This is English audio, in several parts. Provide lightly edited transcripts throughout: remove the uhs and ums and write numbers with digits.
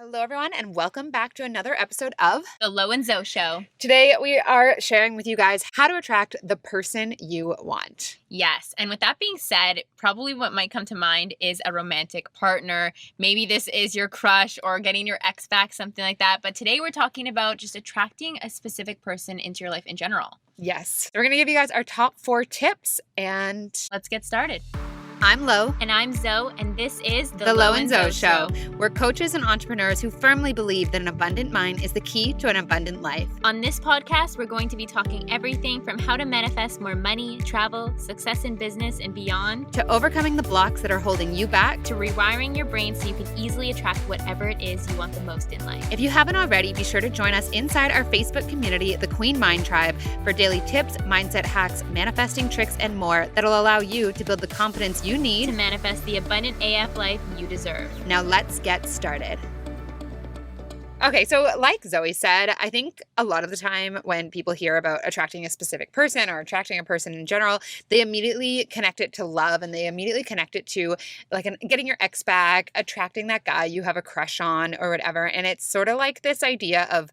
Hello, everyone, and welcome back to another episode of The Lo and Zoe Show. Today, we are sharing with you guys how to attract the person you want. Yes. And with that being said, probably what might come to mind is a romantic partner. Maybe this is your crush or getting your ex back, something like that. But today we're talking about just attracting a specific person into your life in general. Yes. So we're going to give you guys our top 4 tips, and let's get started. I'm Lo. And I'm Zoe, and this is The Lo and Zoe Show. We're coaches and entrepreneurs who firmly believe that an abundant mind is the key to an abundant life. On this podcast, we're going to be talking everything from how to manifest more money, travel, success in business, and beyond, to overcoming the blocks that are holding you back, to rewiring your brain so you can easily attract whatever it is you want the most in life. If you haven't already, be sure to join us inside our Facebook community, the Queen Mind Tribe, for daily tips, mindset hacks, manifesting tricks, and more that'll allow you to build the confidence you need to manifest the abundant AF life you deserve. Now let's get started. Okay, so like Zoe said, I think a lot of the time when people hear about attracting a specific person or attracting a person in general, they immediately connect it to love, and they immediately connect it to getting your ex back, attracting that guy you have a crush on or whatever. And it's sort of like this idea of,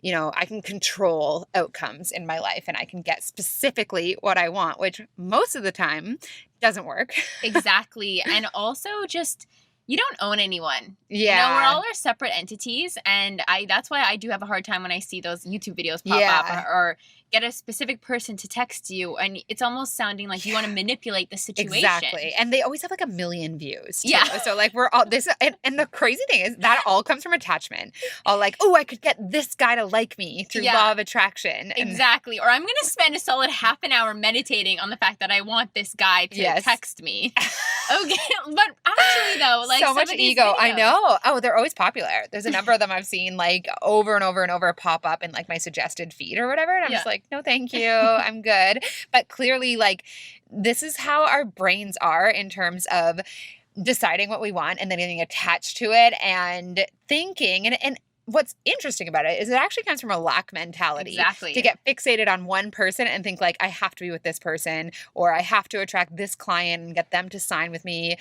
I can control outcomes in my life and I can get specifically what I want, which most of the time doesn't work. Exactly. And also just, you don't own anyone. Yeah. We're all our separate entities. And that's why I do have a hard time when I see those YouTube videos pop up or get a specific person to text you. And it's almost sounding like you want to manipulate the situation. Exactly. And they always have 1 million views too. Yeah. So we're all this. And the crazy thing is that all comes from attachment. All I could get this guy to like me through law of attraction. Exactly. Or I'm going to spend a solid half an hour meditating on the fact that I want this guy to text me. Okay. But actually though, so much ego. Videos, I know. Oh, they're always popular. There's a number of them I've seen over and over and over pop up in my suggested feed or whatever. And I'm just no, thank you. I'm good. But clearly this is how our brains are in terms of deciding what we want and then getting attached to it and thinking. And what's interesting about it is it actually comes from a lack mentality. Exactly. To get fixated on one person and think I have to be with this person, or I have to attract this client and get them to sign with me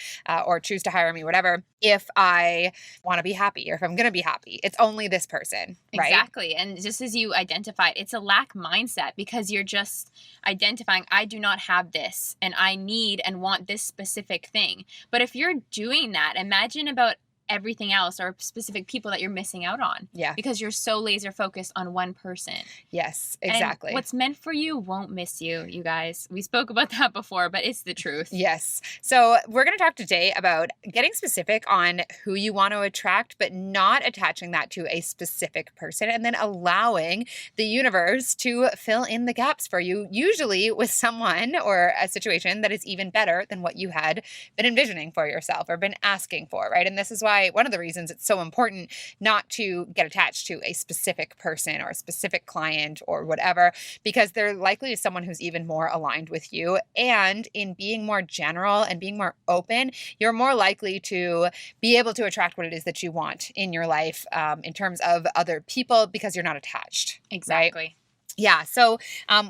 or choose to hire me, whatever, if I want to be happy or if I'm going to be happy. It's only this person, right? Exactly. And just as you identified, it's a lack mindset because you're just identifying, I do not have this and I need and want this specific thing. But if you're doing that, imagine about everything else or specific people that you're missing out on. Yeah. Because you're so laser focused on one person. Yes, exactly. And what's meant for you won't miss you, you guys. We spoke about that before, but it's the truth. Yes. So we're going to talk today about getting specific on who you want to attract, but not attaching that to a specific person, and then allowing the universe to fill in the gaps for you, usually with someone or a situation that is even better than what you had been envisioning for yourself or been asking for, right? And this is why one of the reasons it's so important not to get attached to a specific person or a specific client or whatever, because they're likely someone who's even more aligned with you. And in being more general and being more open, you're more likely to be able to attract what it is that you want in your life in terms of other people because you're not attached. Exactly. Right? Yeah. So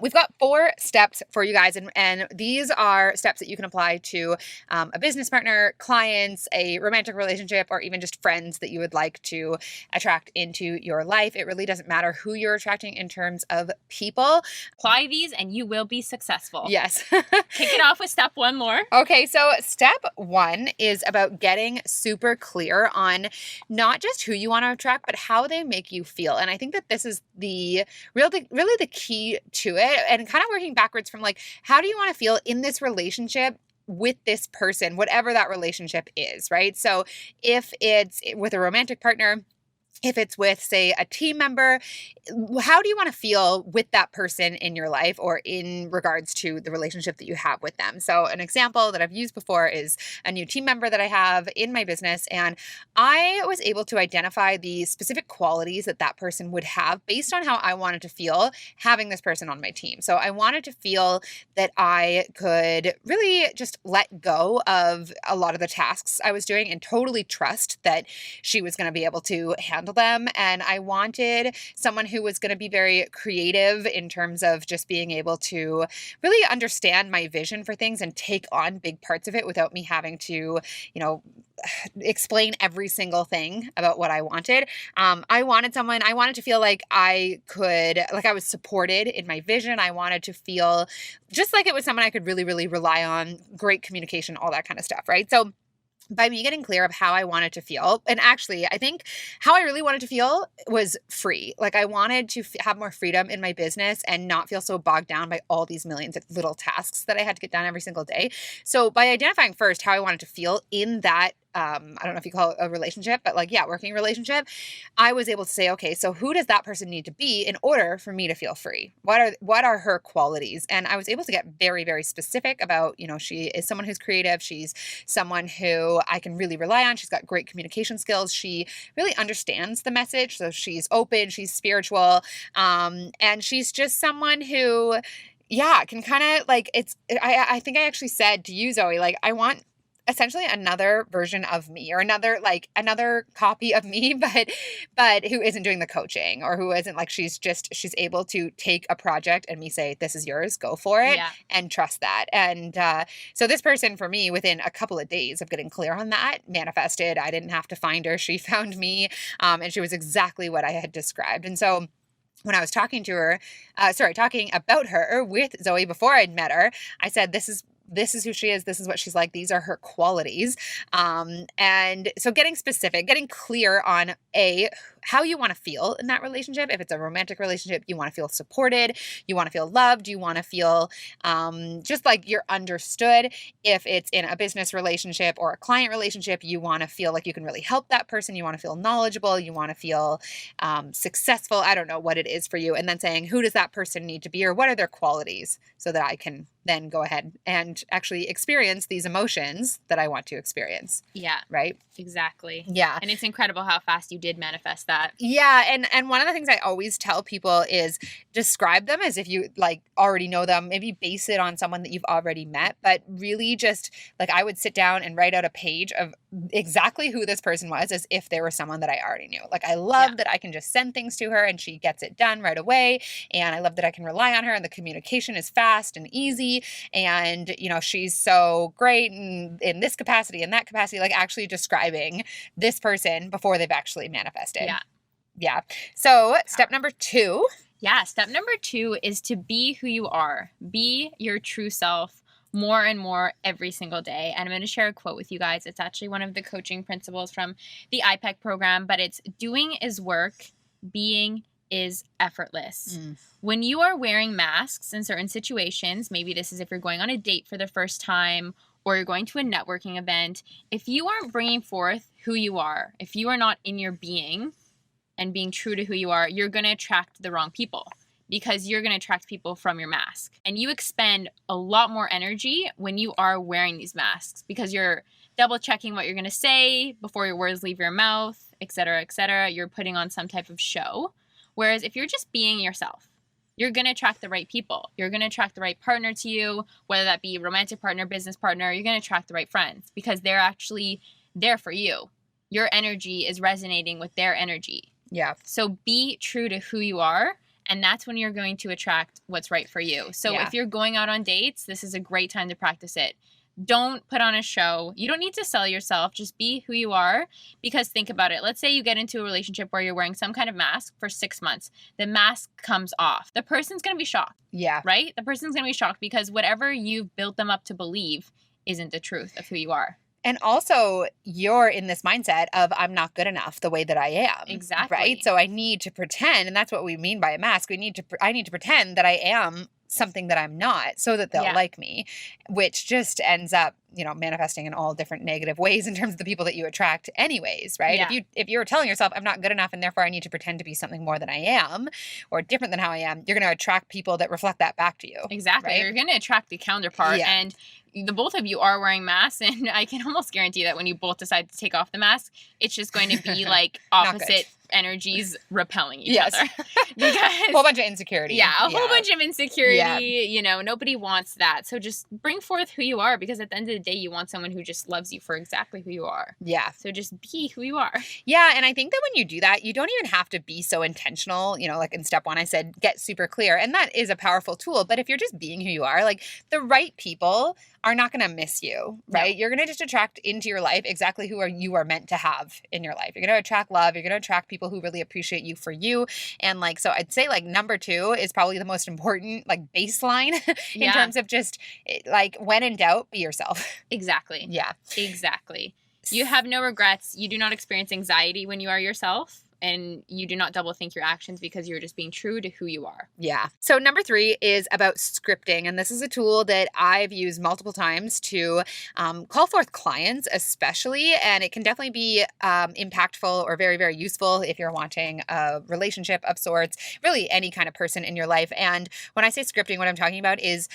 we've got 4 steps for you guys. And these are steps that you can apply to a business partner, clients, a romantic relationship, or even just friends that you would like to attract into your life. It really doesn't matter who you're attracting in terms of people. Apply these and you will be successful. Yes. Kick it off with step 1 more. Okay. So step 1 is about getting super clear on not just who you want to attract, but how they make you feel. And I think that this is really the key to it, and kind of working backwards from how do you want to feel in this relationship with this person, whatever that relationship is, right? So if it's with a romantic partner, if it's with, say, a team member, how do you want to feel with that person in your life or in regards to the relationship that you have with them? So an example that I've used before is a new team member that I have in my business, and I was able to identify the specific qualities that that person would have based on how I wanted to feel having this person on my team. So I wanted to feel that I could really just let go of a lot of the tasks I was doing and totally trust that she was going to be able to handle handle them. And I wanted someone who was going to be very creative in terms of just being able to really understand my vision for things and take on big parts of it without me having to, explain every single thing about what I wanted. I wanted to feel like I was supported in my vision. I wanted to feel just like it was someone I could really, really rely on, great communication, all that kind of stuff, right? So by me getting clear of how I wanted to feel, and actually, I think how I really wanted to feel was free. Like I wanted to have more freedom in my business and not feel so bogged down by all these millions of little tasks that I had to get done every single day. So by identifying first how I wanted to feel in that, I don't know if you call it a relationship, but working relationship, I was able to say, okay, so who does that person need to be in order for me to feel free? What are her qualities? And I was able to get very, very specific about, she is someone who's creative. She's someone who I can really rely on. She's got great communication skills. She really understands the message. So she's open, she's spiritual. And she's just someone who, can kind of I think I actually said to you, Zoe, I want essentially another version of me, or another copy of me, but who isn't doing the coaching, or who isn't she's able to take a project and me say, this is yours, go for it, and trust that. And so this person for me, within a couple of days of getting clear on that, manifested. I didn't have to find her. She found me, and she was exactly what I had described. And so when I was talking about her with Zoe before I'd met her, I said, this is who she is. This is what she's like. These are her qualities. And so getting specific, getting clear on how you want to feel in that relationship. If it's a romantic relationship, you want to feel supported. You want to feel loved. You want to feel just like you're understood. If it's in a business relationship or a client relationship, you want to feel like you can really help that person. You want to feel knowledgeable. You want to feel successful. I don't know what it is for you. And then saying, who does that person need to be, or what are their qualities, so that I can then go ahead and actually experience these emotions that I want to experience. Yeah. Right? Exactly. Yeah. And it's incredible how fast you did manifest that. Yeah. And one of the things I always tell people is describe them as if you already know them, maybe base it on someone that you've already met, but really just I would sit down and write out a page of exactly who this person was, as if they were someone that I already knew. I love that I can just send things to her and she gets it done right away. And I love that I can rely on her, and the communication is fast and easy. And, she's so great in this capacity and that capacity, actually describing this person before they've actually manifested. Yeah. Yeah. So step number 2. Yeah. Step number 2 is to be who you are. Be your true self more and more every single day. And I'm going to share a quote with you guys. It's actually one of the coaching principles from the IPEC program, but it's doing is work, being is effortless. When you are wearing masks in certain situations, maybe this is if you're going on a date for the first time, or you're going to a networking event, if you aren't bringing forth who you are, if you are not in your being and being true to who you are, you're going to attract the wrong people, because you're going to attract people from your mask. And you expend a lot more energy when you are wearing these masks, because you're double checking what you're going to say before your words leave your mouth, et cetera, et cetera. You're putting on some type of show. Whereas if you're just being yourself, you're going to attract the right people. You're going to attract the right partner to you, whether that be romantic partner, business partner. You're going to attract the right friends, because they're actually there for you. Your energy is resonating with their energy. Yeah. So be true to who you are, and that's when you're going to attract what's right for you. So if you're going out on dates, this is a great time to practice it. Don't put on a show. You don't need to sell yourself. Just be who you are. Because think about it. Let's say you get into a relationship where you're wearing some kind of mask for 6 months. The mask comes off. The person's going to be shocked. Yeah. Right? The person's going to be shocked, because whatever you've built them up to believe isn't the truth of who you are. And also, you're in this mindset of, I'm not good enough the way that I am. Exactly. Right? So I need to pretend, and that's what we mean by a mask. I need to pretend that I am something that I'm not, so that they'll like me, which just ends up, manifesting in all different negative ways in terms of the people that you attract anyways, right? Yeah. If you're telling yourself, I'm not good enough and therefore I need to pretend to be something more than I am, or different than how I am, you're going to attract people that reflect that back to you. Exactly. Right? You're going to attract the counterpart. Yeah. And the both of you are wearing masks, and I can almost guarantee that when you both decide to take off the mask, it's just going to be opposite energies repelling each Yes. other. Because A whole bunch of insecurity. yeah, a whole bunch of insecurity. Yeah. You know, nobody wants that. So just bring forth who you are, because at the end of the day, you want someone who just loves you for exactly who you are. Yeah. So just be who you are. Yeah. And I think that when you do that, you don't even have to be so intentional. You know, like in step one, I said, get super clear. And that is a powerful tool. But if you're just being who you are, like the right people are not going to miss you, right? No. You're going to just attract into your life exactly who you are meant to have in your life. You're going to attract love. You're going to attract people who really appreciate you for you. And like, so I'd say like number 2 is probably the most important, like baseline in terms of just like when in doubt, be yourself. Exactly. Yeah. Exactly. You have no regrets. You do not experience anxiety when you are yourself. And you do not double think your actions, because you're just being true to who you are. Yeah. So number 3 is about scripting. And this is a tool that I've used multiple times to call forth clients, especially. And it can definitely be impactful or very, very useful if you're wanting a relationship of sorts, really any kind of person in your life. And when I say scripting, what I'm talking about is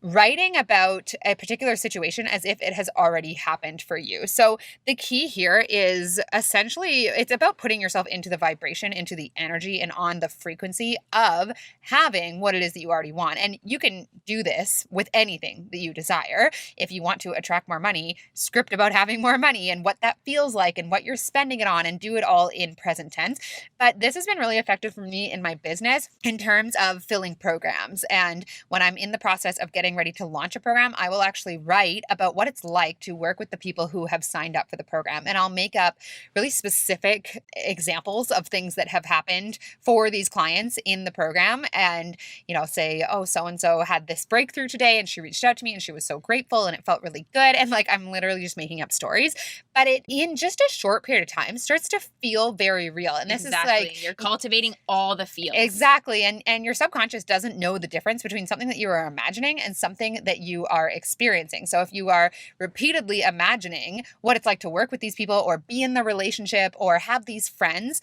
writing about a particular situation as if it has already happened for you. So the key here is essentially it's about putting yourself into the vibration, into the energy, and on the frequency of having what it is that you already want. And you can do this with anything that you desire. If you want to attract more money, script about having more money and what that feels like and what you're spending it on, and do it all in present tense. But this has been really effective for me in my business in terms of filling programs. And when I'm in the process of getting ready to launch a program, I will actually write about what it's like to work with the people who have signed up for the program. And I'll make up really specific examples of things that have happened for these clients in the program. And, you know, say, oh, so-and-so had this breakthrough today and she reached out to me and she was so grateful and it felt really good. And like, I'm literally just making up stories, but it in just a short period of time starts to feel very real. And this is like, you're cultivating all the feels. Exactly. And your subconscious doesn't know the difference between something that you are imagining and something that you are experiencing. So if you are repeatedly imagining what it's like to work with these people or be in the relationship or have these friends,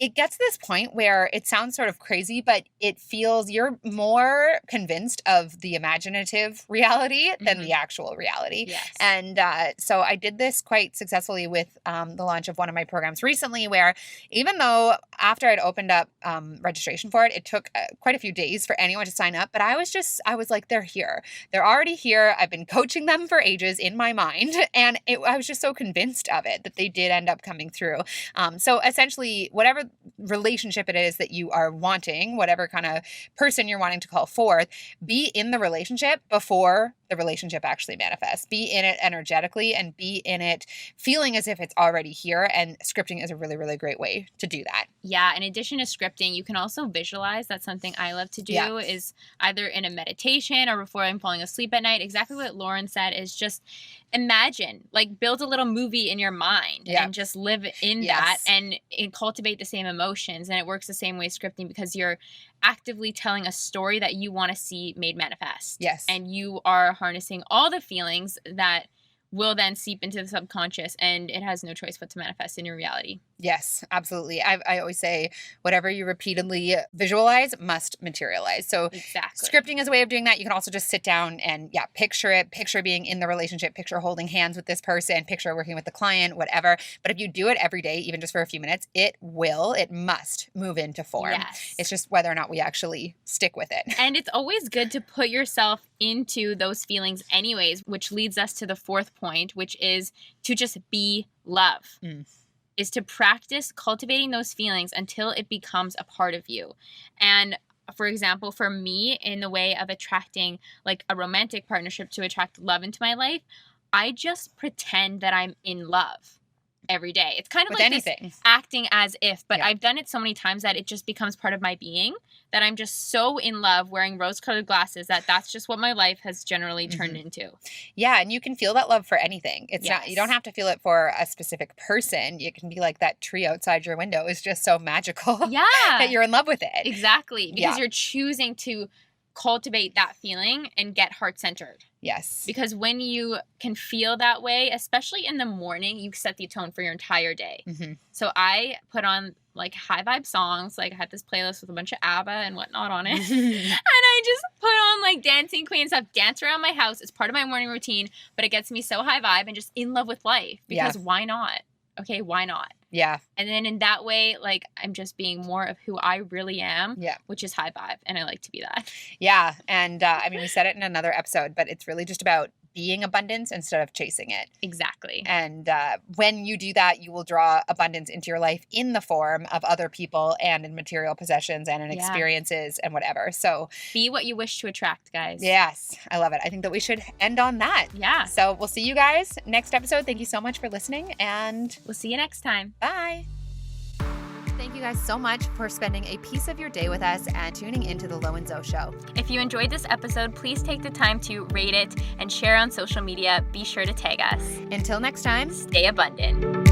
it gets to this point where it sounds sort of crazy, but it feels you're more convinced of the imaginative reality than the actual reality. Yes. And so I did this quite successfully with the launch of one of my programs recently, where even though after I'd opened up registration for it, it took quite a few days for anyone to sign up. But I was like, they're here. They're already here. I've been coaching them for ages in my mind. And I was just so convinced of it that they did end up coming through. So essentially, whatever relationship it is that you are wanting, whatever kind of person you're wanting to call forth, be in the relationship before the relationship actually manifests. Be in it energetically and be in it feeling as if it's already here. And scripting is a really, really great way to do that. Yeah. In addition to scripting, you can also visualize. That's something I love to do, is either in a meditation or before I'm falling asleep at night. Exactly what Lauren said is just imagine, like build a little movie in your mind and just live in that and cultivate the same emotions. And it works the same way scripting, because you're actively telling a story that you want to see made manifest. Yes. And you are harnessing all the feelings that will then seep into the subconscious, and it has no choice but to manifest in your reality. Yes, absolutely. I always say whatever you repeatedly visualize must materialize. So exactly. Scripting is a way of doing that. You can also just sit down and picture it, picture being in the relationship, picture holding hands with this person, picture working with the client, whatever. But if you do it every day, even just for a few minutes, it must move into form. Yes. It's just whether or not we actually stick with it. And it's always good to put yourself into those feelings anyways, which leads us to the fourth point, which is to just be love. Is to practice cultivating those feelings until it becomes a part of you. And for example, for me, in the way of attracting like a romantic partnership to attract love into my life, I just pretend that I'm in love every day. It's kind of with like anything. This acting as if, but I've done it so many times that it just becomes part of my being, that I'm just so in love wearing rose-colored glasses that that's just what my life has generally turned into. Yeah, and you can feel that love for anything. It's not, you don't have to feel it for a specific person. It can be like that tree outside your window is just so magical that you're in love with it. Exactly, because you're choosing to cultivate that feeling and get heart-centered. Yes. Because when you can feel that way, especially in the morning, you set the tone for your entire day. So I put on like high vibe songs. Like I had this playlist with a bunch of ABBA and whatnot on it. And I just put on like Dancing Queen stuff, dance around my house. It's part of my morning routine, but it gets me so high vibe and just in love with life. Because why not? Okay, why not? Yeah. And then in that way, like, I'm just being more of who I really am, Yeah. which is high vibe. And I like to be that. Yeah. And I mean, we said it in another episode, but it's really just about being abundance instead of chasing it. Exactly. And when you do that, you will draw abundance into your life in the form of other people and in material possessions and in Yeah. experiences and whatever. So Be what you wish to attract, guys. yes, I love it. I think that we should end on that. Yeah. So we'll see you guys next episode. Thank you so much for listening, and We'll see you next time. bye. Thank you guys so much for spending a piece of your day with us and tuning into the Lo and Zo Show. If you enjoyed this episode, please take the time to rate it and share on social media. Be sure to tag us. Until next time, Stay abundant.